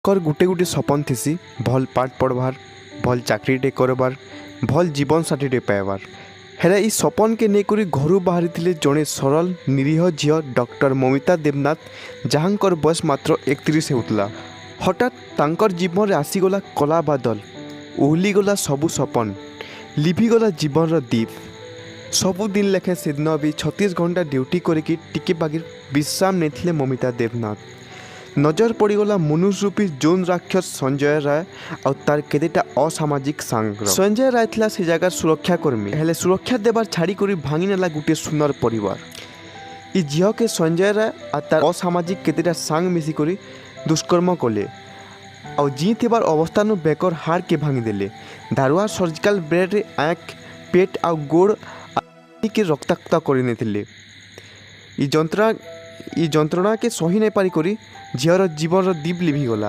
कर गुटे गुटे सपन थिसी भल पाठ पढ़वार, भल चाकरीटे करबार, भल जीवन साथीटे पाइबार। हेरा ई सपन के नेकरी घर बाहरी थिले जड़े सरल निरीह झील डॉक्टर ममिता देवनाथ जहाँकर बयस मात्र 31 होता। हठात तांकर जीवन में आसीगला कला बादल, ओहलीगला सबू सपन, लिभिगला जीवन दीप। सबुदिन लेखे सेदिन भी 36 घंटा ड्यूटी करके टिके बागिर विश्राम नहीं ममिता देवनाथ। नजर पड़गला मनुष्य रूपी जोन राक्षस संजय राय और तार केतेटा असामाजिक सांग। संजय राय थिला से जगह सुरक्षाकर्मी, हेले सुरक्षा देवार छाड़ी कर भांगी नेला गोटे सुंदर परिवार। ई झील के संजय राय और तार असामाजिक केतेटा सांग मिसिक दुष्कर्म कले और जी थिबार अवस्थान बेकर हाड़ के भांगी देले। धारुआ सर्जिकल ब्लेड रे आँख, पेट और गोड़ के रक्ताक्त कर ई जंत्रणा के सही नहीं पारिक झीर जीवन दीप लिभिगला।